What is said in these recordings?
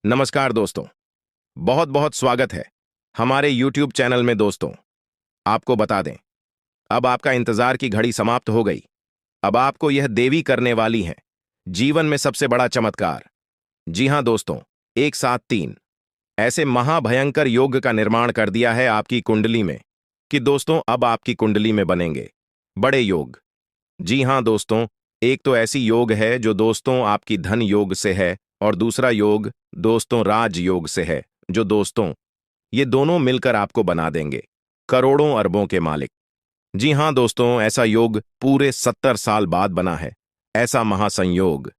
नमस्कार दोस्तों। बहुत बहुत स्वागत है हमारे YouTube चैनल में। दोस्तों, आपको बता दें, अब आपका इंतजार की घड़ी समाप्त हो गई। अब आपको यह देवी करने वाली है जीवन में सबसे बड़ा चमत्कार। जी हां दोस्तों, एक साथ तीन ऐसे महाभयंकर योग का निर्माण कर दिया है आपकी कुंडली में कि दोस्तों अब आपकी कुंडली में बनेंगे बड़े योग। जी हां दोस्तों, एक तो ऐसी योग है जो दोस्तों आपकी धन योग से है, और दूसरा योग दोस्तों राज योग से है, जो दोस्तों ये दोनों मिलकर आपको बना देंगे करोड़ों अरबों के मालिक। जी हां दोस्तों, ऐसा योग पूरे 70 साल बाद बना है, ऐसा महासंयोग।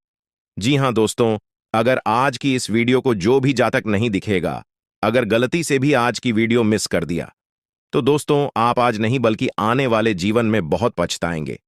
जी हां दोस्तों, अगर आज की इस वीडियो को जो भी जातक नहीं दिखेगा, अगर गलती से भी आज की वीडियो मिस कर दिया, तो दोस्तों आप आज नहीं बल्कि आने वाले जीवन में बहुत पछताएंगे।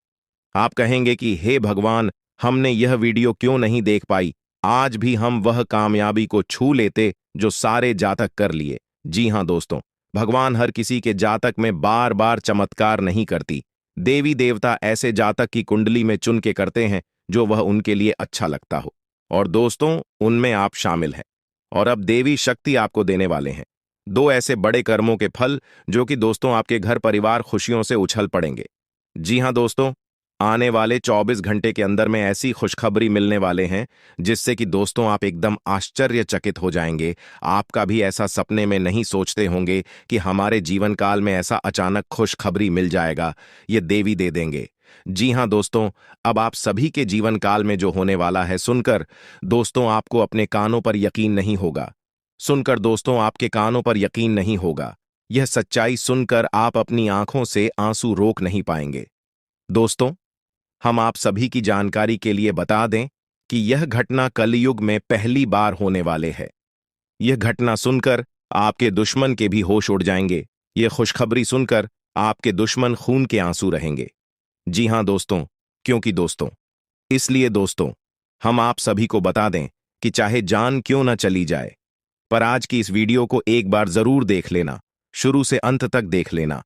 आप कहेंगे कि हे भगवान, हमने यह वीडियो क्यों नहीं देख पाई, आज भी हम वह कामयाबी को छू लेते जो सारे जातक कर लिए। जी हां दोस्तों, भगवान हर किसी के जातक में बार बार चमत्कार नहीं करती। देवी देवता ऐसे जातक की कुंडली में चुन के करते हैं जो वह उनके लिए अच्छा लगता हो, और दोस्तों उनमें आप शामिल हैं। और अब देवी शक्ति आपको देने वाले हैं दो ऐसे बड़े कर्मों के फल जो कि दोस्तों आपके घर परिवार खुशियों से उछल पड़ेंगे। जी हां दोस्तों, आने वाले 24 घंटे के अंदर में ऐसी खुशखबरी मिलने वाले हैं जिससे कि दोस्तों आप एकदम आश्चर्यचकित हो जाएंगे। आपका भी ऐसा सपने में नहीं सोचते होंगे कि हमारे जीवन काल में ऐसा अचानक खुशखबरी मिल जाएगा, ये देवी दे देंगे। जी हां दोस्तों, अब आप सभी के जीवन काल में जो होने वाला है सुनकर दोस्तों आपको अपने कानों पर यकीन नहीं होगा। सुनकर दोस्तों आपके कानों पर यकीन नहीं होगा। यह सच्चाई सुनकर आप अपनी आंखों से आंसू रोक नहीं पाएंगे। दोस्तों, हम आप सभी की जानकारी के लिए बता दें कि यह घटना कलयुग में पहली बार होने वाले है। यह घटना सुनकर आपके दुश्मन के भी होश उड़ जाएंगे। यह खुशखबरी सुनकर आपके दुश्मन खून के आंसू रहेंगे। जी हां दोस्तों, क्योंकि दोस्तों इसलिए दोस्तों हम आप सभी को बता दें कि चाहे जान क्यों न चली जाए, पर आज की इस वीडियो को एक बार जरूर देख लेना, शुरू से अंत तक देख लेना।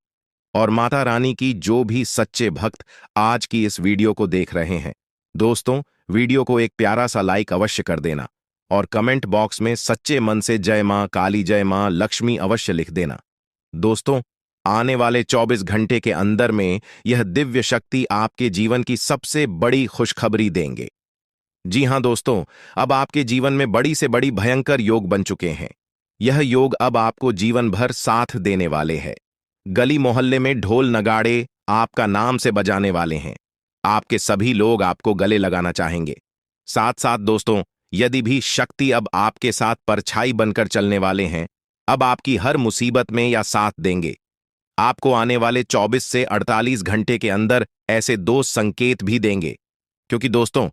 और माता रानी की जो भी सच्चे भक्त आज की इस वीडियो को देख रहे हैं, दोस्तों वीडियो को एक प्यारा सा लाइक अवश्य कर देना, और कमेंट बॉक्स में सच्चे मन से जय मां काली, जय मां लक्ष्मी अवश्य लिख देना। दोस्तों, आने वाले 24 घंटे के अंदर में यह दिव्य शक्ति आपके जीवन की सबसे बड़ी खुशखबरी देंगे। जी हां दोस्तों, अब आपके जीवन में बड़ी से बड़ी भयंकर योग बन चुके हैं। यह योग अब आपको जीवन भर साथ देने वाले हैं। गली मोहल्ले में ढोल नगाड़े आपका नाम से बजाने वाले हैं। आपके सभी लोग आपको गले लगाना चाहेंगे। साथ साथ दोस्तों, यदि भी शक्ति अब आपके साथ परछाई बनकर चलने वाले हैं, अब आपकी हर मुसीबत में या साथ देंगे। आपको आने वाले 24 से 48 घंटे के अंदर ऐसे दो संकेत भी देंगे, क्योंकि दोस्तों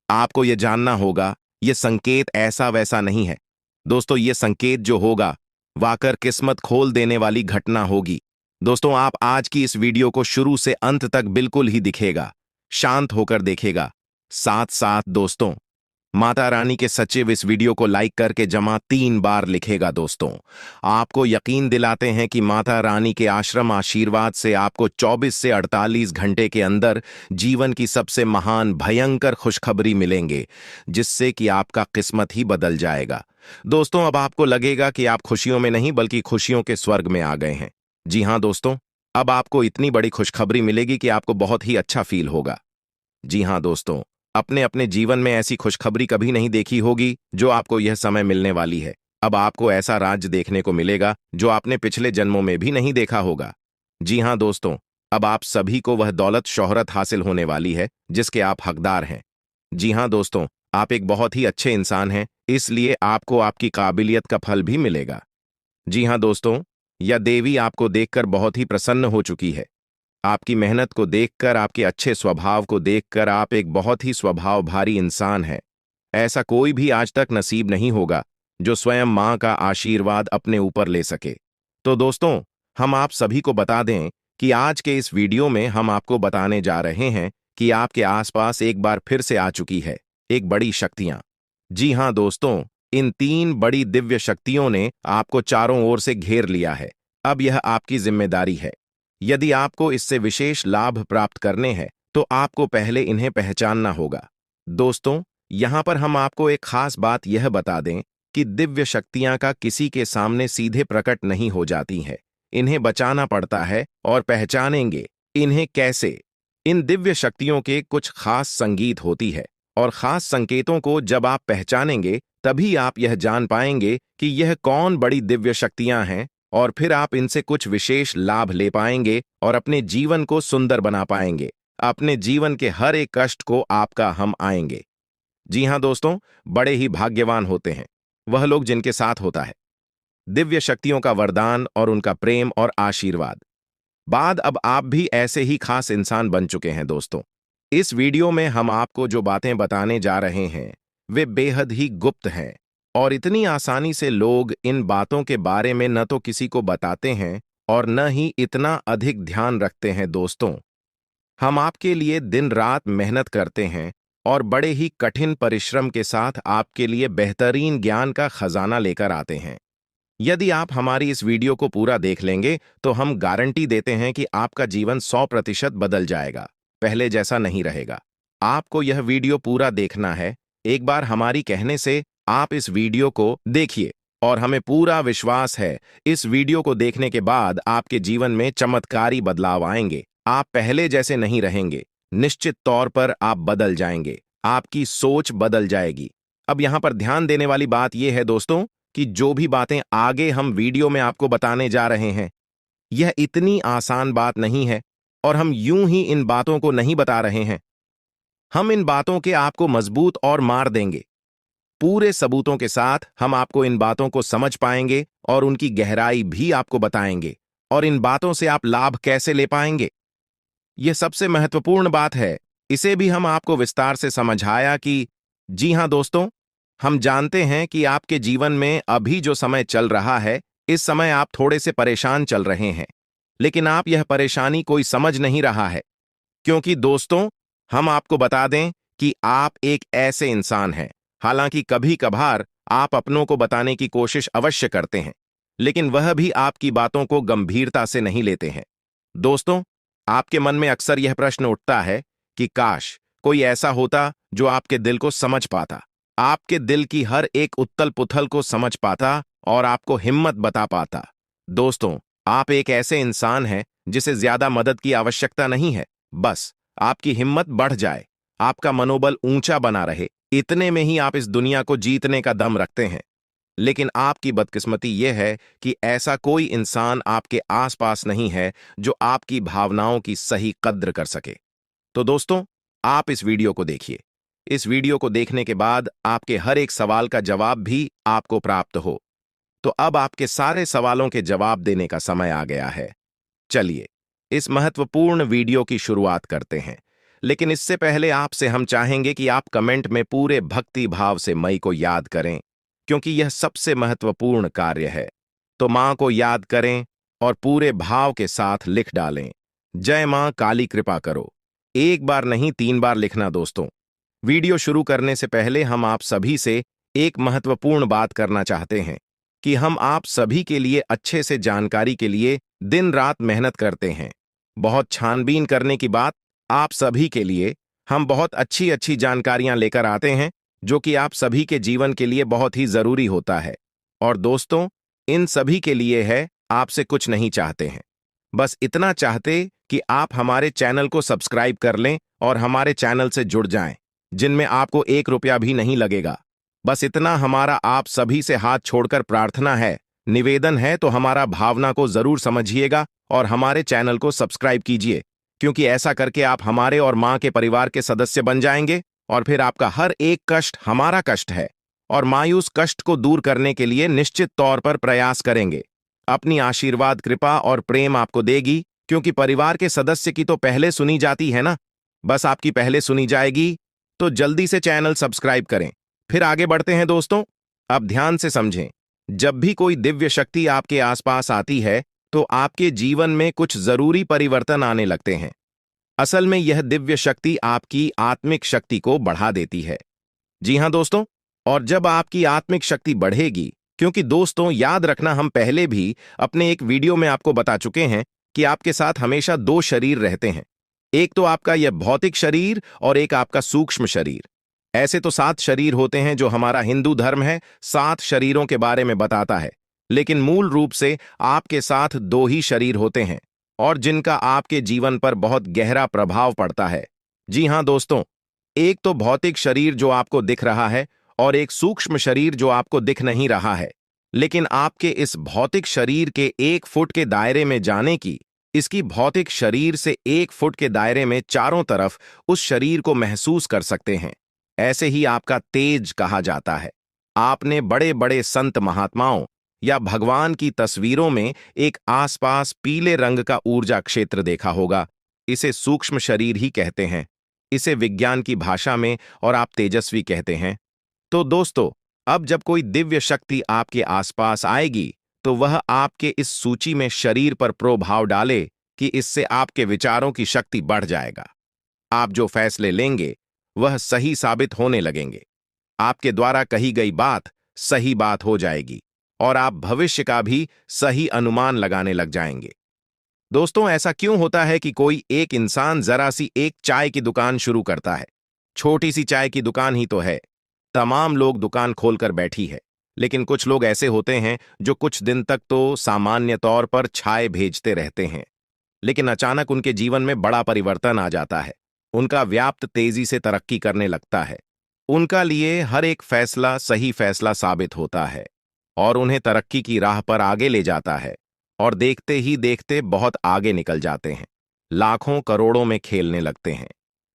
आपको यह जानना होगा, यह संकेत ऐसा वैसा नहीं है। दोस्तों ये संकेत जो होगा वाकर किस्मत खोल देने वाली घटना होगी। दोस्तों आप आज की इस वीडियो को शुरू से अंत तक बिल्कुल ही दिखेगा, शांत होकर देखेगा। साथ साथ दोस्तों माता रानी के सचिव इस वीडियो को लाइक करके जमा 3 बार लिखेगा। दोस्तों आपको यकीन दिलाते हैं कि माता रानी के आश्रम आशीर्वाद से आपको 24 से 48 घंटे के अंदर जीवन की सबसे महान भयंकर खुशखबरी मिलेंगे, जिससे कि आपका किस्मत ही बदल जाएगा। दोस्तों अब आपको लगेगा कि आप खुशियों में नहीं बल्कि खुशियों के स्वर्ग में आ गए हैं। जी हां दोस्तों, अब आपको इतनी बड़ी खुशखबरी मिलेगी कि आपको बहुत ही अच्छा फील होगा। जी हां दोस्तों, अपने अपने जीवन में ऐसी खुशखबरी कभी नहीं देखी होगी जो आपको यह समय मिलने वाली है। अब आपको ऐसा राज्य देखने को मिलेगा जो आपने पिछले जन्मों में भी नहीं देखा होगा। जी हां दोस्तों, अब आप सभी को वह दौलत शोहरत हासिल होने वाली है जिसके आप हकदार हैं। जी हां दोस्तों, आप एक बहुत ही अच्छे इंसान हैं, इसलिए आपको आपकी काबिलियत का फल भी मिलेगा। जी हां दोस्तों, यह देवी आपको देखकर बहुत ही प्रसन्न हो चुकी है। आपकी मेहनत को देखकर, आपके अच्छे स्वभाव को देखकर आप एक बहुत ही स्वभाव भारी इंसान हैं। ऐसा कोई भी आज तक नसीब नहीं होगा जो स्वयं मां का आशीर्वाद अपने ऊपर ले सके। तो दोस्तों हम आप सभी को बता दें कि आज के इस वीडियो में हम आपको बताने जा रहे हैं कि आपके आसपास एक बार फिर से आ चुकी है एक बड़ी शक्तियां। जी हां दोस्तों, इन 3 बड़ी दिव्य शक्तियों ने आपको चारों ओर से घेर लिया है। अब यह आपकी जिम्मेदारी है। यदि आपको इससे विशेष लाभ प्राप्त करने हैं तो आपको पहले इन्हें पहचानना होगा। दोस्तों यहां पर हम आपको एक खास बात यह बता दें कि दिव्य शक्तियां का किसी के सामने सीधे प्रकट नहीं हो जाती हैं। इन्हें बचाना पड़ता है और पहचानेंगे इन्हें कैसे। इन दिव्य शक्तियों के कुछ खास संगीत होती है और खास संकेतों को जब आप पहचानेंगे तभी आप यह जान पाएंगे कि यह कौन बड़ी दिव्य शक्तियां हैं, और फिर आप इनसे कुछ विशेष लाभ ले पाएंगे और अपने जीवन को सुंदर बना पाएंगे। अपने जीवन के हर एक कष्ट को आपका हम आएंगे। जी हां दोस्तों, बड़े ही भाग्यवान होते हैं वह लोग जिनके साथ होता है दिव्य शक्तियों का वरदान और उनका प्रेम और आशीर्वाद। बाद अब आप भी ऐसे ही खास इंसान बन चुके हैं दोस्तों। इस वीडियो में हम आपको जो बातें बताने जा रहे हैं वे बेहद ही गुप्त हैं, और इतनी आसानी से लोग इन बातों के बारे में न तो किसी को बताते हैं और न ही इतना अधिक ध्यान रखते हैं दोस्तों। हम आपके लिए दिन रात मेहनत करते हैं और बड़े ही कठिन परिश्रम के साथ आपके लिए बेहतरीन ज्ञान का खजाना लेकर आते हैं। यदि आप हमारी इस वीडियो को पूरा देख लेंगे तो हम गारंटी देते हैं कि आपका जीवन 100% बदल जाएगा, पहले जैसा नहीं रहेगा। आपको यह वीडियो पूरा देखना है। एक बार हमारी कहने से आप इस वीडियो को देखिए और हमें पूरा विश्वास है इस वीडियो को देखने के बाद आपके जीवन में चमत्कारी बदलाव आएंगे। आप पहले जैसे नहीं रहेंगे, निश्चित तौर पर आप बदल जाएंगे, आपकी सोच बदल जाएगी। अब यहां पर ध्यान देने वाली बात यह है दोस्तों कि जो भी बातें आगे हम वीडियो में आपको बताने जा रहे हैं यह इतनी आसान बात नहीं है, और हम यूं ही इन बातों को नहीं बता रहे हैं। हम इन बातों के आपको मजबूत और मार देंगे। पूरे सबूतों के साथ हम आपको इन बातों को समझ पाएंगे और उनकी गहराई भी आपको बताएंगे, और इन बातों से आप लाभ कैसे ले पाएंगे। यह सबसे महत्वपूर्ण बात है। इसे भी हम आपको विस्तार से समझाया कि जी हां दोस्तों, हम जानते हैं कि आपके जीवन में अभी जो समय चल रहा है इस समय आप थोड़े से परेशान चल रहे हैं, लेकिन आप यह परेशानी कोई समझ नहीं रहा है, क्योंकि दोस्तों हम आपको बता दें कि आप एक ऐसे इंसान हैं। हालांकि कभी कभार आप अपनों को बताने की कोशिश अवश्य करते हैं, लेकिन वह भी आपकी बातों को गंभीरता से नहीं लेते हैं। दोस्तों, आपके मन में अक्सर यह प्रश्न उठता है कि काश कोई ऐसा होता जो आपके दिल को समझ पाता, आपके दिल की हर एक उथल पुथल को समझ पाता और आपको हिम्मत बता पाता। दोस्तों, आप एक ऐसे इंसान हैं जिसे ज्यादा मदद की आवश्यकता नहीं है, बस आपकी हिम्मत बढ़ जाए, आपका मनोबल ऊंचा बना रहे, इतने में ही आप इस दुनिया को जीतने का दम रखते हैं। लेकिन आपकी बदकिस्मती यह है कि ऐसा कोई इंसान आपके आसपास नहीं है जो आपकी भावनाओं की सही कद्र कर सके। तो दोस्तों, आप इस वीडियो को देखिए। इस वीडियो को देखने के बाद आपके हर एक सवाल का जवाब भी आपको प्राप्त हो। तो अब आपके सारे सवालों के जवाब देने का समय आ गया है। चलिए इस महत्वपूर्ण वीडियो की शुरुआत करते हैं, लेकिन इससे पहले आपसे हम चाहेंगे कि आप कमेंट में पूरे भक्ति भाव से मई को याद करें, क्योंकि यह सबसे महत्वपूर्ण कार्य है। तो मां को याद करें और पूरे भाव के साथ लिख डालें, जय मां काली कृपा करो। एक बार नहीं 3 बार लिखना दोस्तों। वीडियो शुरू करने से पहले हम आप सभी से एक महत्वपूर्ण बात करना चाहते हैं कि हम आप सभी के लिए अच्छे से जानकारी के लिए दिन रात मेहनत करते हैं। बहुत छानबीन करने की बात, आप सभी के लिए हम बहुत अच्छी अच्छी जानकारियां लेकर आते हैं जो कि आप सभी के जीवन के लिए बहुत ही जरूरी होता है। और दोस्तों, इन सभी के लिए है, आपसे कुछ नहीं चाहते हैं, बस इतना चाहते कि आप हमारे चैनल को सब्सक्राइब कर लें और हमारे चैनल से जुड़ जाएं, जिनमें आपको 1 रुपया भी नहीं लगेगा। बस इतना हमारा आप सभी से हाथ छोड़कर प्रार्थना है, निवेदन है। तो हमारा भावना को जरूर समझिएगा और हमारे चैनल को सब्सक्राइब कीजिए, क्योंकि ऐसा करके आप हमारे और मां के परिवार के सदस्य बन जाएंगे, और फिर आपका हर एक कष्ट हमारा कष्ट है, और मायूस कष्ट को दूर करने के लिए निश्चित तौर पर प्रयास करेंगे। अपनी आशीर्वाद, कृपा और प्रेम आपको देगी, क्योंकि परिवार के सदस्य की तो पहले सुनी जाती है ना, बस आपकी पहले सुनी जाएगी। तो जल्दी से चैनल सब्सक्राइब करें। फिर आगे बढ़ते हैं दोस्तों। अब ध्यान से समझें, जब भी कोई दिव्य शक्ति आपके आसपास आती है तो आपके जीवन में कुछ जरूरी परिवर्तन आने लगते हैं। असल में यह दिव्य शक्ति आपकी आत्मिक शक्ति को बढ़ा देती है। जी हां दोस्तों, और जब आपकी आत्मिक शक्ति बढ़ेगी, क्योंकि दोस्तों याद रखना, हम पहले भी अपने एक वीडियो में आपको बता चुके हैं कि आपके साथ हमेशा 2 शरीर रहते हैं। एक तो आपका यह भौतिक शरीर और एक आपका सूक्ष्म शरीर। ऐसे तो 7 शरीर होते हैं जो हमारा हिंदू धर्म है 7 शरीरों के बारे में बताता है, लेकिन मूल रूप से आपके साथ 2 ही शरीर होते हैं और जिनका आपके जीवन पर बहुत गहरा प्रभाव पड़ता है। जी हां दोस्तों, एक तो भौतिक शरीर जो आपको दिख रहा है और एक सूक्ष्म शरीर जो आपको दिख नहीं रहा है। लेकिन आपके इस भौतिक शरीर के 1 फुट के दायरे में जाने की, इसकी भौतिक शरीर से 1 फुट के दायरे में चारों तरफ उस शरीर को महसूस कर सकते हैं। ऐसे ही आपका तेज कहा जाता है। आपने बड़े बड़े संत महात्माओं या भगवान की तस्वीरों में एक आसपास पीले रंग का ऊर्जा क्षेत्र देखा होगा। इसे सूक्ष्म शरीर ही कहते हैं। इसे विज्ञान की भाषा में और आप तेजस्वी कहते हैं। तो दोस्तों, अब जब कोई दिव्य शक्ति आपके आसपास आएगी तो वह आपके इस सूची में शरीर पर प्रभाव डाले कि इससे आपके विचारों की शक्ति बढ़ जाएगा। आप जो फैसले लेंगे वह सही साबित होने लगेंगे। आपके द्वारा कही गई बात सही बात हो जाएगी और आप भविष्य का भी सही अनुमान लगाने लग जाएंगे। दोस्तों, ऐसा क्यों होता है कि कोई एक इंसान जरा सी एक चाय की दुकान शुरू करता है? छोटी सी चाय की दुकान ही तो है, तमाम लोग दुकान खोलकर बैठी है। लेकिन कुछ लोग ऐसे होते हैं जो कुछ दिन तक तो सामान्य तौर पर चाय भेजते रहते हैं, लेकिन अचानक उनके जीवन में बड़ा परिवर्तन आ जाता है। उनका व्याप्त तेजी से तरक्की करने लगता है। उनका लिए हर एक फैसला सही फैसला साबित होता है और उन्हें तरक्की की राह पर आगे ले जाता है और देखते ही देखते बहुत आगे निकल जाते हैं। लाखों करोड़ों में खेलने लगते हैं।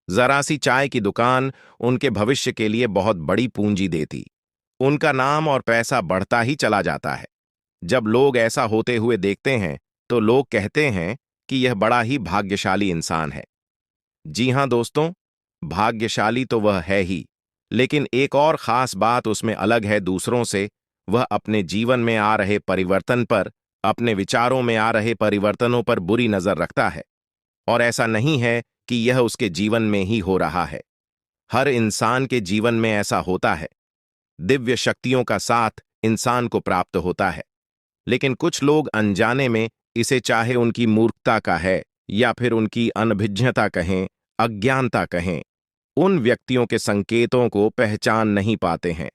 जरा सी चाय की दुकान उनके भविष्य के लिए बहुत बड़ी पूंजी देती। उनका नाम और पैसा बढ़ता ही चला जाता है। जब लोग ऐसा होते हुए देखते हैं तो लोग कहते हैं कि यह बड़ा ही भाग्यशाली इंसान है। जी हां दोस्तों, भाग्यशाली तो वह है ही, लेकिन एक और खास बात उसमें अलग है दूसरों से। वह अपने जीवन में आ रहे परिवर्तन पर, अपने विचारों में आ रहे परिवर्तनों पर बुरी नजर रखता है। और ऐसा नहीं है कि यह उसके जीवन में ही हो रहा है। हर इंसान के जीवन में ऐसा होता है। दिव्य शक्तियों का साथ इंसान को प्राप्त होता है, लेकिन कुछ लोग अनजाने में इसे, चाहे उनकी मूर्खता का है या फिर उनकी अनभिज्ञता कहें, अज्ञानता कहें, उन व्यक्तियों के संकेतों को पहचान नहीं पाते हैं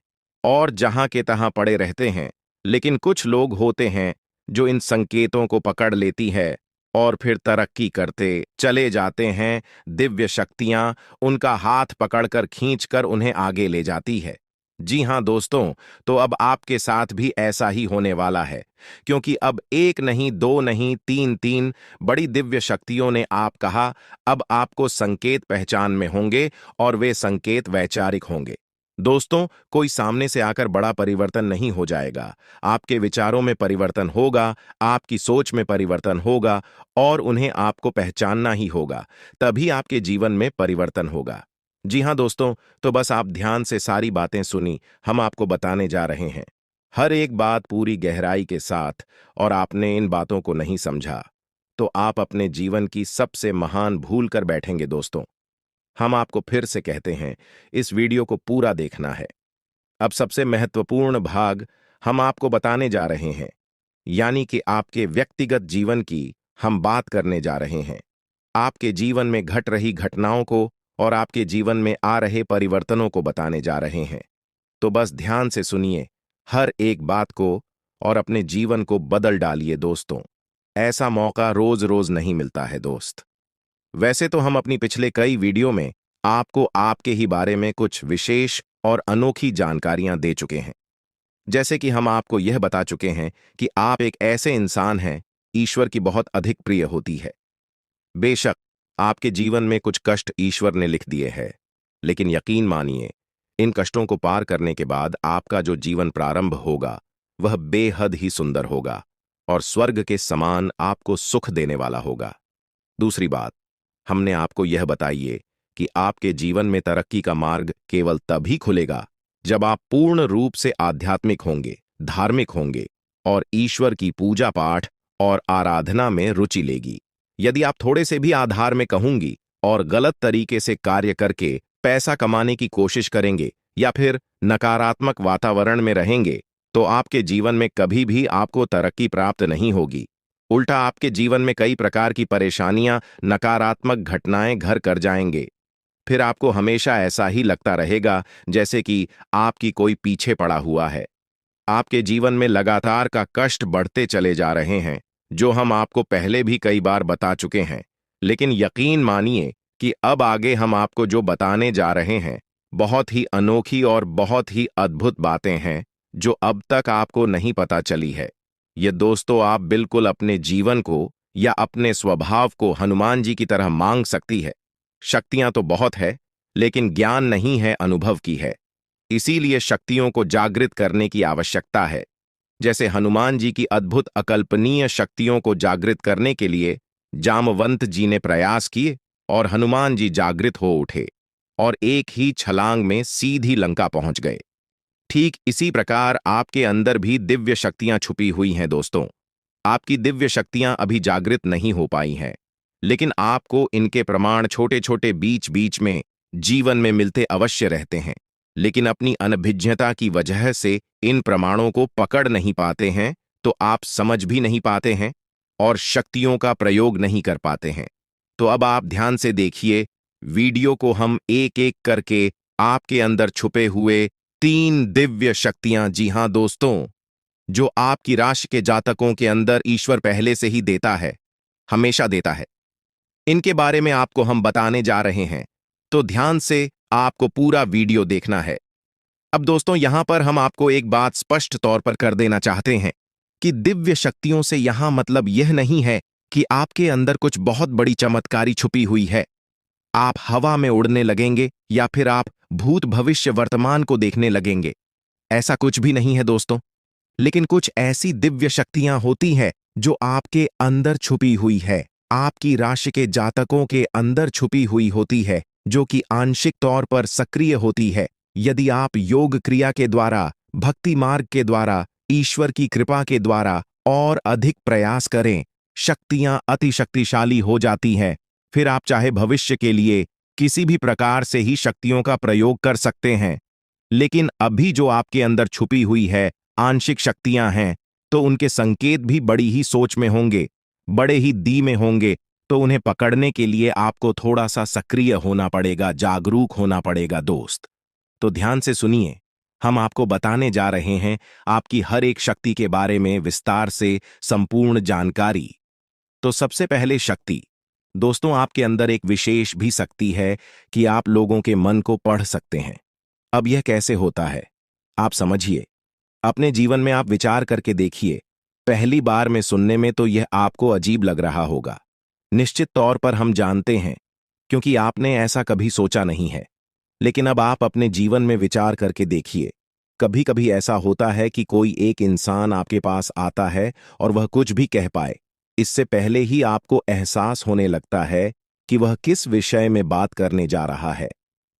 और जहां के तहां पड़े रहते हैं। लेकिन कुछ लोग होते हैं जो इन संकेतों को पकड़ लेती है और फिर तरक्की करते चले जाते हैं। दिव्य शक्तियां उनका हाथ पकड़कर खींचकर उन्हें आगे ले जाती है। जी हां दोस्तों, तो अब आपके साथ भी ऐसा ही होने वाला है, क्योंकि अब एक नहीं, दो नहीं, तीन तीन बड़ी दिव्य शक्तियों ने आप कहा। अब आपको संकेत पहचान में होंगे और वे संकेत वैचारिक होंगे। दोस्तों, कोई सामने से आकर बड़ा परिवर्तन नहीं हो जाएगा। आपके विचारों में परिवर्तन होगा, आपकी सोच में परिवर्तन होगा और उन्हें आपको पहचानना ही होगा। तभी आपके जीवन में परिवर्तन होगा। जी हां दोस्तों, तो बस आप ध्यान से सारी बातें सुनी, हम आपको बताने जा रहे हैं हर एक बात पूरी गहराई के साथ। और आपने इन बातों को नहीं समझा तो आप अपने जीवन की सबसे महान भूल कर बैठेंगे दोस्तों। हम आपको फिर से कहते हैं, इस वीडियो को पूरा देखना है। अब सबसे महत्वपूर्ण भाग हम आपको बताने जा रहे हैं, यानी कि आपके व्यक्तिगत जीवन की हम बात करने जा रहे हैं। आपके जीवन में घट रही घटनाओं को और आपके जीवन में आ रहे परिवर्तनों को बताने जा रहे हैं। तो बस ध्यान से सुनिए हर एक बात को और अपने जीवन को बदल डालिए दोस्तों। ऐसा मौका रोज रोज नहीं मिलता है दोस्त। वैसे तो हम अपनी पिछले कई वीडियो में आपको आपके ही बारे में कुछ विशेष और अनोखी जानकारियां दे चुके हैं। जैसे कि हम आपको यह बता चुके हैं कि आप एक ऐसे इंसान हैं ईश्वर की बहुत अधिक प्रिय होती है। बेशक आपके जीवन में कुछ कष्ट ईश्वर ने लिख दिए हैं, लेकिन यकीन मानिए, इन कष्टों को पार करने के बाद आपका जो जीवन प्रारंभ होगा वह बेहद ही सुंदर होगा और स्वर्ग के समान आपको सुख देने वाला होगा। दूसरी बात, हमने आपको यह बताइए कि आपके जीवन में तरक्की का मार्ग केवल तभी खुलेगा जब आप पूर्ण रूप से आध्यात्मिक होंगे, धार्मिक होंगे और ईश्वर की पूजा पाठ और आराधना में रुचि लेगी। यदि आप थोड़े से भी आधार में कहूंगी और गलत तरीके से कार्य करके पैसा कमाने की कोशिश करेंगे या फिर नकारात्मक वातावरण में रहेंगे, तो आपके जीवन में कभी भी आपको तरक्की प्राप्त नहीं होगी। उल्टा आपके जीवन में कई प्रकार की परेशानियां, नकारात्मक घटनाएं घर कर जाएंगे। फिर आपको हमेशा ऐसा ही लगता रहेगा जैसे कि आपकी कोई पीछे पड़ा हुआ है। आपके जीवन में लगातार का कष्ट बढ़ते चले जा रहे हैं, जो हम आपको पहले भी कई बार बता चुके हैं। लेकिन यकीन मानिए कि अब आगे हम आपको जो बताने जा रहे हैं, बहुत ही अनोखी और बहुत ही अद्भुत बातें हैं, जो अब तक आपको नहीं पता चली है। ये दोस्तों, आप बिल्कुल अपने जीवन को या अपने स्वभाव को हनुमान जी की तरह मांग सकती है। शक्तियां तो बहुत है, लेकिन ज्ञान नहीं है, अनुभव की है। इसीलिए शक्तियों को जागृत करने की आवश्यकता है। जैसे हनुमान जी की अद्भुत अकल्पनीय शक्तियों को जागृत करने के लिए जामवंत जी ने प्रयास किए और हनुमान जी जागृत हो उठे और एक ही छलांग में सीधी लंका पहुंच गए। ठीक इसी प्रकार आपके अंदर भी दिव्य शक्तियां छुपी हुई हैं दोस्तों। आपकी दिव्य शक्तियां अभी जागृत नहीं हो पाई हैं, लेकिन आपको इनके प्रमाण छोटे छोटे बीच बीच में जीवन में मिलते अवश्य रहते हैं। लेकिन अपनी अनभिज्ञता की वजह से इन प्रमाणों को पकड़ नहीं पाते हैं, तो आप समझ भी नहीं पाते हैं और शक्तियों का प्रयोग नहीं कर पाते हैं। तो अब आप ध्यान से देखिए, वीडियो को हम एक एक करके आपके अंदर छुपे हुए 3 दिव्य शक्तियां, जी हां दोस्तों, जो आपकी राशि के जातकों के अंदर ईश्वर पहले से ही देता है, हमेशा देता है, इनके बारे में आपको हम बताने जा रहे हैं। तो ध्यान से आपको पूरा वीडियो देखना है। अब दोस्तों, यहां पर हम आपको एक बात स्पष्ट तौर पर कर देना चाहते हैं कि दिव्य शक्तियों से यहां मतलब यह नहीं है कि आपके अंदर कुछ बहुत बड़ी चमत्कारी छुपी हुई है, आप हवा में उड़ने लगेंगे या फिर आप भूत भविष्य वर्तमान को देखने लगेंगे। ऐसा कुछ भी नहीं है दोस्तों। लेकिन कुछ ऐसी दिव्य शक्तियां होती हैं जो आपके अंदर छुपी हुई है, आपकी राशि के जातकों के अंदर छुपी हुई होती है, जो कि आंशिक तौर पर सक्रिय होती है। यदि आप योग क्रिया के द्वारा, भक्ति मार्ग के द्वारा, ईश्वर की कृपा के द्वारा और अधिक प्रयास करें, शक्तियां अति शक्तिशाली हो जाती हैं। फिर आप चाहे भविष्य के लिए किसी भी प्रकार से ही शक्तियों का प्रयोग कर सकते हैं। लेकिन अभी जो आपके अंदर छुपी हुई है आंशिक शक्तियां हैं, तो उनके संकेत भी बड़ी ही सोच में होंगे, बड़े ही दी में होंगे। तो उन्हें पकड़ने के लिए आपको थोड़ा सा सक्रिय होना पड़ेगा, जागरूक होना पड़ेगा दोस्त। तो ध्यान से सुनिए, हम आपको बताने जा रहे हैं आपकी हर एक शक्ति के बारे में विस्तार से संपूर्ण जानकारी। तो सबसे पहले शक्ति। दोस्तों, आपके अंदर एक विशेष भी शक्ति है कि आप लोगों के मन को पढ़ सकते हैं। अब यह कैसे होता है, आप समझिए। अपने जीवन में आप विचार करके देखिए। पहली बार में सुनने में तो यह आपको अजीब लग रहा होगा। निश्चित तौर पर हम जानते हैं, क्योंकि आपने ऐसा कभी सोचा नहीं है। लेकिन अब आप अपने जीवन में विचार करके देखिए। कभी कभी ऐसा होता है कि कोई एक इंसान आपके पास आता है और वह कुछ भी कह पाए, इससे पहले ही आपको एहसास होने लगता है कि वह किस विषय में बात करने जा रहा है।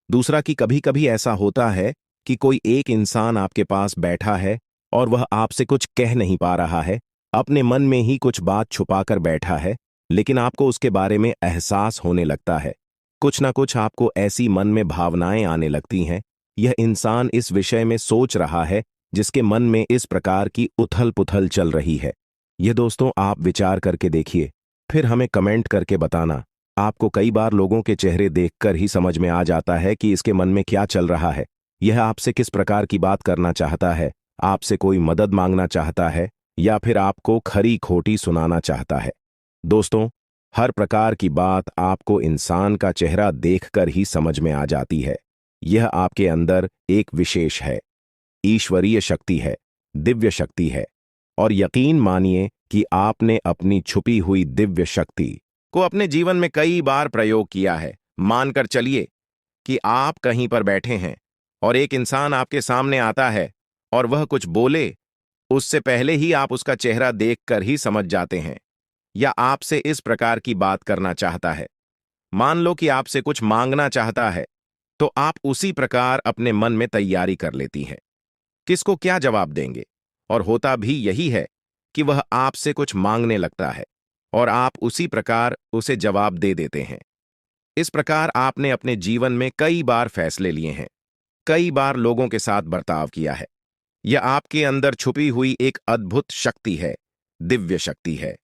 दूसरा कि कभी कभी ऐसा होता है कि कोई एक इंसान आपके पास बैठा है और वह आपसे कुछ कह नहीं पा रहा है, अपने मन में ही कुछ बात छुपाकर बैठा है, लेकिन आपको उसके बारे में एहसास होने लगता है। कुछ ना कुछ आपको ऐसी मन में भावनाएं आने लगती हैं, यह इंसान इस विषय में सोच रहा है, जिसके मन में इस प्रकार की उथल पुथल चल रही है। यह दोस्तों आप विचार करके देखिए, फिर हमें कमेंट करके बताना। आपको कई बार लोगों के चेहरे देखकर ही समझ में आ जाता है कि इसके मन में क्या चल रहा है। यह आपसे किस प्रकार की बात करना चाहता है, आपसे कोई मदद मांगना चाहता है या फिर आपको खरी खोटी सुनाना चाहता है। दोस्तों, हर प्रकार की बात आपको इंसान का चेहरा देखकर ही समझ में आ जाती है। यह आपके अंदर एक विशेष है, ईश्वरीय शक्ति है, दिव्य शक्ति है। और यकीन मानिए कि आपने अपनी छुपी हुई दिव्य शक्ति को अपने जीवन में कई बार प्रयोग किया है। मानकर चलिए कि आप कहीं पर बैठे हैं और एक इंसान आपके सामने आता है और वह कुछ बोले, उससे पहले ही आप उसका चेहरा देखकर ही समझ जाते हैं, या आपसे इस प्रकार की बात करना चाहता है। मान लो कि आपसे कुछ मांगना चाहता है, तो आप उसी प्रकार अपने मन में तैयारी कर लेती हैं, किसको क्या जवाब देंगे। और होता भी यही है कि वह आपसे कुछ मांगने लगता है और आप उसी प्रकार उसे जवाब दे देते हैं। इस प्रकार आपने अपने जीवन में कई बार फैसले लिए हैं, कई बार लोगों के साथ बर्ताव किया है। यह आपके अंदर छुपी हुई एक अद्भुत शक्ति है, दिव्य शक्ति है।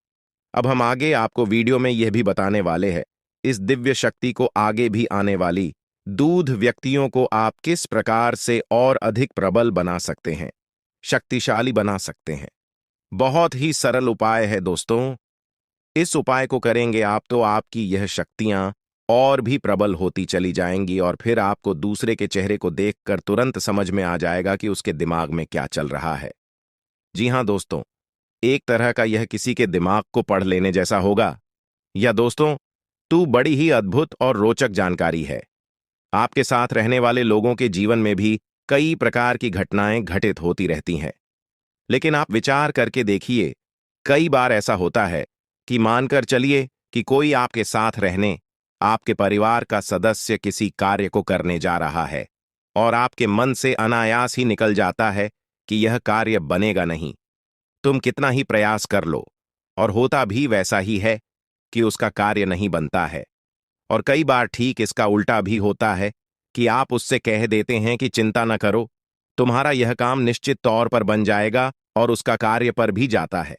अब हम आगे आपको वीडियो में यह भी बताने वाले हैं, इस दिव्य शक्ति को आगे भी आने वाली दूध व्यक्तियों को आप किस प्रकार से और अधिक प्रबल बना सकते हैं, शक्तिशाली बना सकते हैं। बहुत ही सरल उपाय है दोस्तों। इस उपाय को करेंगे आप तो आपकी यह शक्तियां और भी प्रबल होती चली जाएंगी और फिर आपको दूसरे के चेहरे को देखकर तुरंत समझ में आ जाएगा कि उसके दिमाग में क्या चल रहा है। जी हां दोस्तों, एक तरह का यह किसी के दिमाग को पढ़ लेने जैसा होगा। या दोस्तों, तू बड़ी ही अद्भुत और रोचक जानकारी है। आपके साथ रहने वाले लोगों के जीवन में भी कई प्रकार की घटनाएं घटित होती रहती हैं। लेकिन आप विचार करके देखिए, कई बार ऐसा होता है कि मानकर चलिए कि कोई आपके साथ रहने, आपके परिवार का सदस्य किसी कार्य को करने जा रहा है और आपके मन से अनायास ही निकल जाता है कि यह कार्य बनेगा नहीं। तुम कितना ही प्रयास कर लो और होता भी वैसा ही है कि उसका कार्य नहीं बनता है। और कई बार ठीक इसका उल्टा भी होता है कि आप उससे कह देते हैं कि चिंता न करो, तुम्हारा यह काम निश्चित तौर पर बन जाएगा और उसका कार्य पर भी जाता है।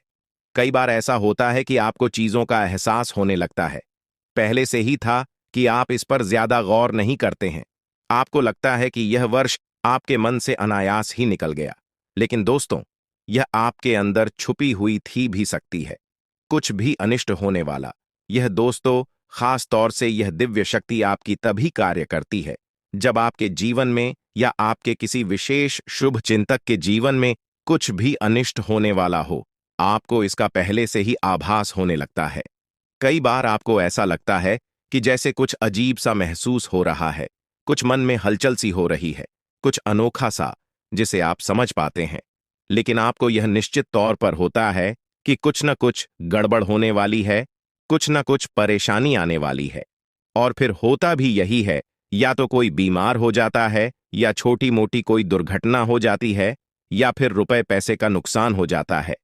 कई बार ऐसा होता है कि आपको चीजों का एहसास होने लगता है, पहले से ही था कि आप इस पर ज्यादा गौर नहीं करते हैं। आपको लगता है कि यह वर्ष आपके मन से अनायास ही निकल गया। लेकिन दोस्तों, यह आपके अंदर छुपी हुई थी भी सकती है, कुछ भी अनिष्ट होने वाला। यह दोस्तों, खास तौर से यह दिव्य शक्ति आपकी तभी कार्य करती है जब आपके जीवन में या आपके किसी विशेष शुभ चिंतक के जीवन में कुछ भी अनिष्ट होने वाला हो। आपको इसका पहले से ही आभास होने लगता है। कई बार आपको ऐसा लगता है कि जैसे कुछ अजीब सा महसूस हो रहा है, कुछ मन में हलचल सी हो रही है, कुछ अनोखा सा जिसे आप समझ पाते हैं। लेकिन आपको यह निश्चित तौर पर होता है कि कुछ न कुछ गड़बड़ होने वाली है, कुछ न कुछ परेशानी आने वाली है। और फिर होता भी यही है, या तो कोई बीमार हो जाता है, या छोटी मोटी कोई दुर्घटना हो जाती है, या फिर रुपए पैसे का नुकसान हो जाता है।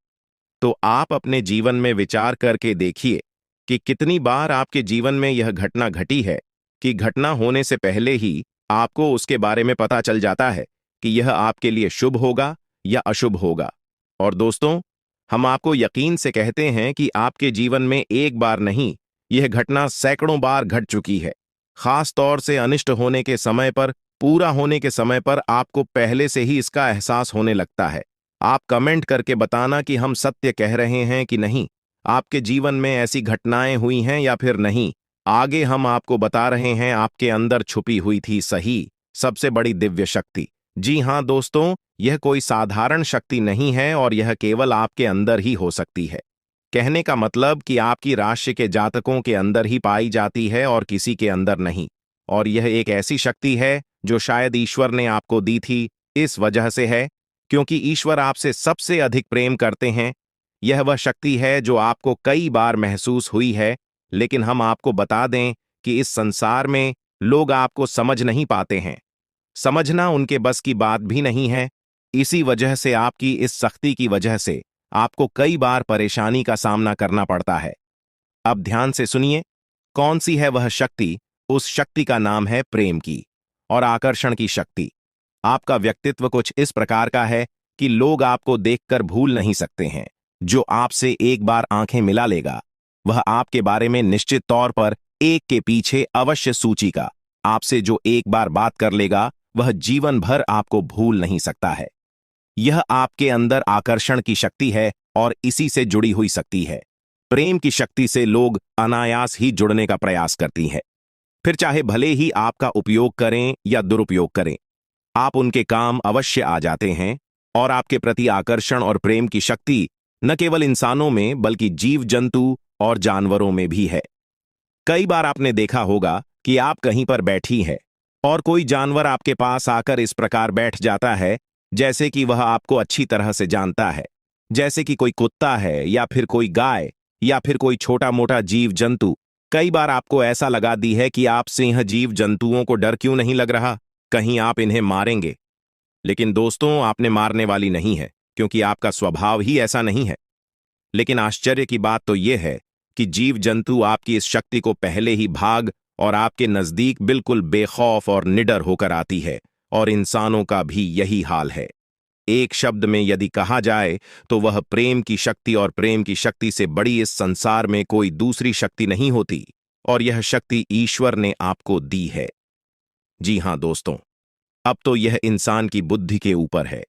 तो आप अपने जीवन में विचार करके देखिए कि कितनी बार आपके जीवन में यह घटना घटी है कि घटना होने से पहले ही आपको उसके बारे में पता चल जाता है कि यह आपके लिए शुभ होगा या अशुभ होगा। और दोस्तों, हम आपको यकीन से कहते हैं कि आपके जीवन में एक बार नहीं, यह घटना सैकड़ों बार घट चुकी है। खास तौर से अनिष्ट होने के समय पर, पूरा होने के समय पर आपको पहले से ही इसका एहसास होने लगता है। आप कमेंट करके बताना कि हम सत्य कह रहे हैं कि नहीं। आपके जीवन में ऐसी घटनाएं हुई हैं या फिर नहीं। आगे हम आपको बता रहे हैं, आपके अंदर छुपी हुई थी सही सबसे बड़ी दिव्य शक्ति। जी हां दोस्तों, यह कोई साधारण शक्ति नहीं है और यह केवल आपके अंदर ही हो सकती है। कहने का मतलब कि आपकी राशि के जातकों के अंदर ही पाई जाती है और किसी के अंदर नहीं। और यह एक ऐसी शक्ति है जो शायद ईश्वर ने आपको दी थी। इस वजह से है क्योंकि ईश्वर आपसे सबसे अधिक प्रेम करते हैं। यह वह शक्ति है जो आपको कई बार महसूस हुई है, लेकिन हम आपको बता दें कि इस संसार में लोग आपको समझ नहीं पाते हैं। समझना उनके बस की बात भी नहीं है। इसी वजह से आपकी इस सख्ती की वजह से आपको कई बार परेशानी का सामना करना पड़ता है। अब ध्यान से सुनिए, कौन सी है वह शक्ति। उस शक्ति का नाम है प्रेम की और आकर्षण की शक्ति। आपका व्यक्तित्व कुछ इस प्रकार का है कि लोग आपको देखकर भूल नहीं सकते हैं। जो आपसे एक बार आंखें मिला लेगा, वह आपके बारे में निश्चित तौर पर एक के पीछे अवश्य सूची का। आपसे जो एक बार बात कर लेगा, वह जीवन भर आपको भूल नहीं सकता है। यह आपके अंदर आकर्षण की शक्ति है और इसी से जुड़ी हुई शक्ति है। प्रेम की शक्ति से लोग अनायास ही जुड़ने का प्रयास करती हैं। फिर चाहे भले ही आपका उपयोग करें या दुरुपयोग करें, आप उनके काम अवश्य आ जाते हैं। और आपके प्रति आकर्षण और प्रेम की शक्ति न केवल इंसानों में बल्कि जीव जंतु और जानवरों में भी है। कई बार आपने देखा होगा कि आप कहीं पर बैठी हैं और कोई जानवर आपके पास आकर इस प्रकार बैठ जाता है जैसे कि वह आपको अच्छी तरह से जानता है। जैसे कि कोई कुत्ता है या फिर कोई गाय या फिर कोई छोटा मोटा जीव जंतु। कई बार आपको ऐसा लगा दी है कि आपसे यह जीव जंतुओं को डर क्यों नहीं लग रहा, कहीं आप इन्हें मारेंगे। लेकिन दोस्तों, आपने मारने वाली नहीं है क्योंकि आपका स्वभाव ही ऐसा नहीं है। लेकिन आश्चर्य की बात तो यह है कि जीव जंतु आपकी इस शक्ति को पहले ही भाग और आपके नजदीक बिल्कुल बेखौफ और निडर होकर आती है। और इंसानों का भी यही हाल है। एक शब्द में यदि कहा जाए तो वह प्रेम की शक्ति, और प्रेम की शक्ति से बड़ी इस संसार में कोई दूसरी शक्ति नहीं होती। और यह शक्ति ईश्वर ने आपको दी है। जी हाँ दोस्तों, अब तो यह इंसान की बुद्धि के ऊपर है।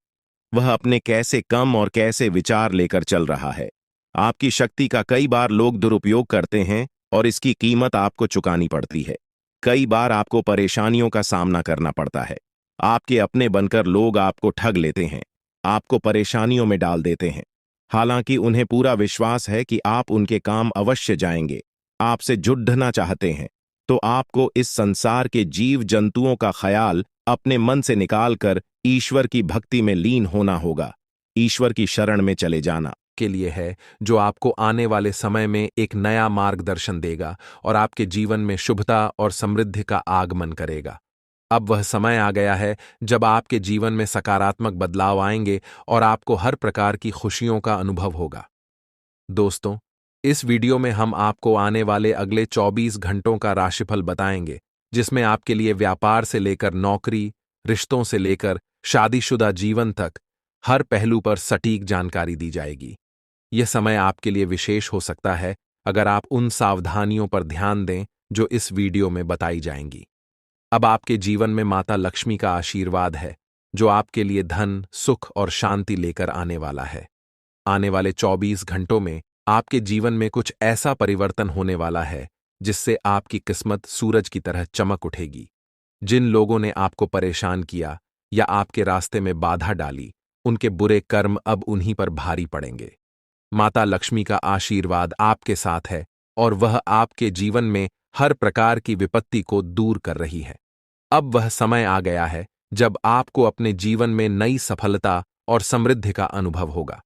वह अपने कैसे कम और कैसे विचार लेकर चल रहा है। आपकी शक्ति का कई बार लोग दुरुपयोग करते हैं और इसकी कीमत आपको चुकानी पड़ती है। कई बार आपको परेशानियों का सामना करना पड़ता है। आपके अपने बनकर लोग आपको ठग लेते हैं, आपको परेशानियों में डाल देते हैं। हालांकि उन्हें पूरा विश्वास है कि आप उनके काम अवश्य जाएंगे, आपसे जुड़ना चाहते हैं, तो आपको इस संसार के जीव जंतुओं का ख्याल अपने मन से निकालकर ईश्वर की भक्ति में लीन होना होगा। ईश्वर की शरण में चले जाना के लिए है, जो आपको आने वाले समय में एक नया मार्गदर्शन देगा और आपके जीवन में शुभता और समृद्धि का आगमन करेगा। अब वह समय आ गया है जब आपके जीवन में सकारात्मक बदलाव आएंगे और आपको हर प्रकार की खुशियों का अनुभव होगा। दोस्तों, इस वीडियो में हम आपको आने वाले अगले 24 घंटों का राशिफल बताएंगे, जिसमें आपके लिए व्यापार से लेकर नौकरी, रिश्तों से लेकर शादीशुदा जीवन तक हर पहलू पर सटीक जानकारी दी जाएगी। यह समय आपके लिए विशेष हो सकता है अगर आप उन सावधानियों पर ध्यान दें जो इस वीडियो में बताई जाएंगी। अब आपके जीवन में माता लक्ष्मी का आशीर्वाद है, जो आपके लिए धन, सुख और शांति लेकर आने वाला है। आने वाले 24 घंटों में आपके जीवन में कुछ ऐसा परिवर्तन होने वाला है जिससे आपकी किस्मत सूरज की तरह चमक उठेगी। जिन लोगों ने आपको परेशान किया या आपके रास्ते में बाधा डाली, उनके बुरे कर्म अब उन्हीं पर भारी पड़ेंगे। माता लक्ष्मी का आशीर्वाद आपके साथ है और वह आपके जीवन में हर प्रकार की विपत्ति को दूर कर रही है। अब वह समय आ गया है जब आपको अपने जीवन में नई सफलता और समृद्धि का अनुभव होगा।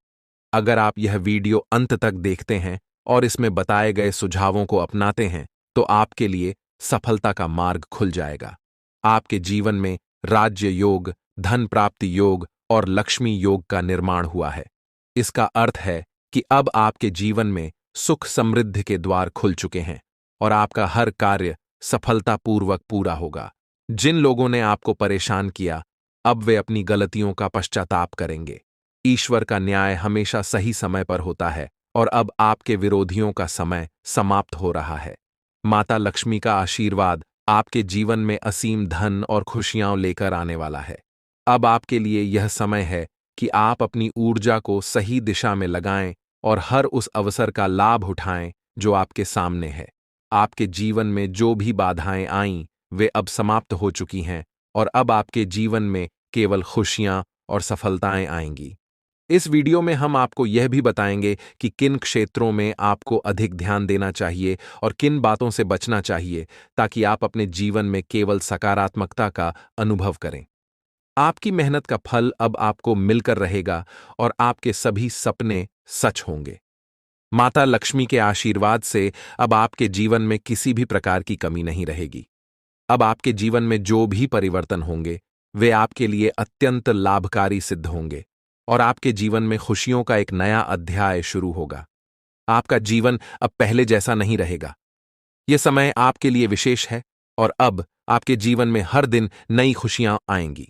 अगर आप यह वीडियो अंत तक देखते हैं और इसमें बताए गए सुझावों को अपनाते हैं, तो आपके लिए सफलता का मार्ग खुल जाएगा। आपके जीवन में राज्य योग, धन प्राप्ति योग और लक्ष्मी योग का निर्माण हुआ है। इसका अर्थ है कि अब आपके जीवन में सुख समृद्धि के द्वार खुल चुके हैं और आपका हर कार्य सफलतापूर्वक पूरा होगा। जिन लोगों ने आपको परेशान किया, अब वे अपनी गलतियों का पश्चाताप करेंगे। ईश्वर का न्याय हमेशा सही समय पर होता है और अब आपके विरोधियों का समय समाप्त हो रहा है। माता लक्ष्मी का आशीर्वाद आपके जीवन में असीम धन और खुशियां लेकर आने वाला है। अब आपके लिए यह समय है कि आप अपनी ऊर्जा को सही दिशा में लगाएं और हर उस अवसर का लाभ उठाएं जो आपके सामने है। आपके जीवन में जो भी बाधाएं आईं, वे अब समाप्त हो चुकी हैं और अब आपके जीवन में केवल खुशियां और सफलताएं आएंगी। इस वीडियो में हम आपको यह भी बताएंगे कि किन क्षेत्रों में आपको अधिक ध्यान देना चाहिए और किन बातों से बचना चाहिए, ताकि आप अपने जीवन में केवल सकारात्मकता का अनुभव करें। आपकी मेहनत का फल अब आपको मिलकर रहेगा और आपके सभी सपने सच होंगे। माता लक्ष्मी के आशीर्वाद से अब आपके जीवन में किसी भी प्रकार की कमी नहीं रहेगी। अब आपके जीवन में जो भी परिवर्तन होंगे, वे आपके लिए अत्यंत लाभकारी सिद्ध होंगे और आपके जीवन में खुशियों का एक नया अध्याय शुरू होगा। आपका जीवन अब पहले जैसा नहीं रहेगा। यह समय आपके लिए विशेष है और अब आपके जीवन में हर दिन नई खुशियां आएंगी।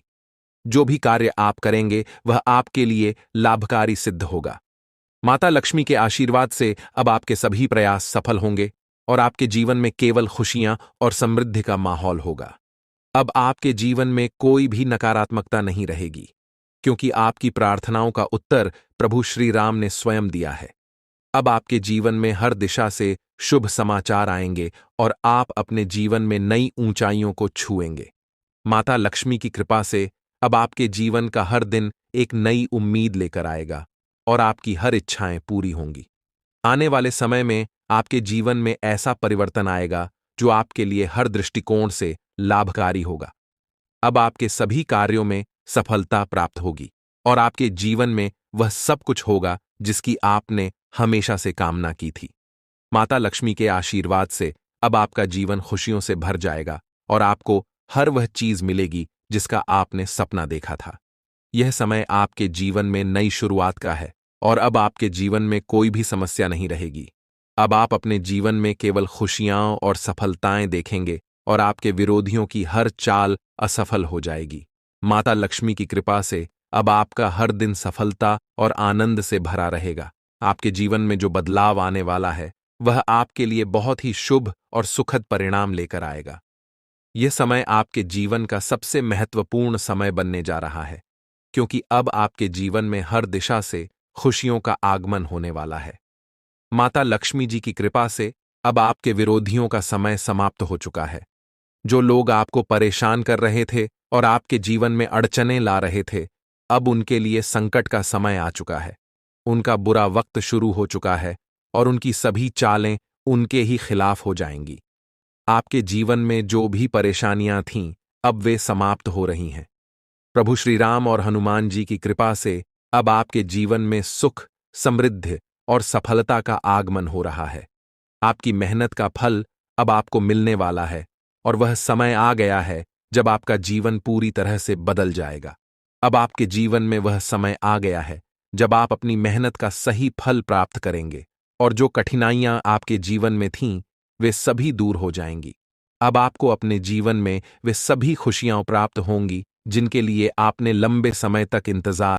जो भी कार्य आप करेंगे, वह आपके लिए लाभकारी सिद्ध होगा। माता लक्ष्मी के आशीर्वाद से अब आपके सभी प्रयास सफल होंगे और आपके जीवन में केवल खुशियां और समृद्धि का माहौल होगा। अब आपके जीवन में कोई भी नकारात्मकता नहीं रहेगी, क्योंकि आपकी प्रार्थनाओं का उत्तर प्रभु श्री राम ने स्वयं दिया है। अब आपके जीवन में हर दिशा से शुभ समाचार आएंगे और आप अपने जीवन में नई ऊंचाइयों को छुएंगे। माता लक्ष्मी की कृपा से अब आपके जीवन का हर दिन एक नई उम्मीद लेकर आएगा और आपकी हर इच्छाएं पूरी होंगी। आने वाले समय में आपके जीवन में ऐसा परिवर्तन आएगा जो आपके लिए हर दृष्टिकोण से लाभकारी होगा। अब आपके सभी कार्यों में सफलता प्राप्त होगी और आपके जीवन में वह सब कुछ होगा जिसकी आपने हमेशा से कामना की थी। माता लक्ष्मी के आशीर्वाद से अब आपका जीवन खुशियों से भर जाएगा और आपको हर वह चीज मिलेगी जिसका आपने सपना देखा था। यह समय आपके जीवन में नई शुरुआत का है और अब आपके जीवन में कोई भी समस्या नहीं रहेगी। अब आप अपने जीवन में केवल खुशियां और सफलताएं देखेंगे और आपके विरोधियों की हर चाल असफल हो जाएगी। माता लक्ष्मी की कृपा से अब आपका हर दिन सफलता और आनंद से भरा रहेगा। आपके जीवन में जो बदलाव आने वाला है, वह आपके लिए बहुत ही शुभ और सुखद परिणाम लेकर आएगा। यह समय आपके जीवन का सबसे महत्वपूर्ण समय बनने जा रहा है, क्योंकि अब आपके जीवन में हर दिशा से खुशियों का आगमन होने वाला है। माता लक्ष्मी जी की कृपा से अब आपके विरोधियों का समय समाप्त हो चुका है। जो लोग आपको परेशान कर रहे थे और आपके जीवन में अड़चनें ला रहे थे, अब उनके लिए संकट का समय आ चुका है। उनका बुरा वक्त शुरू हो चुका है और उनकी सभी चालें उनके ही खिलाफ हो जाएंगी। आपके जीवन में जो भी परेशानियां थीं, अब वे समाप्त हो रही हैं। प्रभु श्री राम और हनुमान जी की कृपा से अब आपके जीवन में सुख, समृद्धि और सफलता का आगमन हो रहा है। आपकी मेहनत का फल अब आपको मिलने वाला है और वह समय आ गया है जब आपका जीवन पूरी तरह से बदल जाएगा। अब आपके जीवन में वह समय आ गया है जब आप अपनी मेहनत का सही फल प्राप्त करेंगे और जो कठिनाइयां आपके जीवन में थीं, वे सभी दूर हो जाएंगी। अब आपको अपने जीवन में वे सभी खुशियां प्राप्त होंगी जिनके लिए आपने लंबे समय तक इंतजार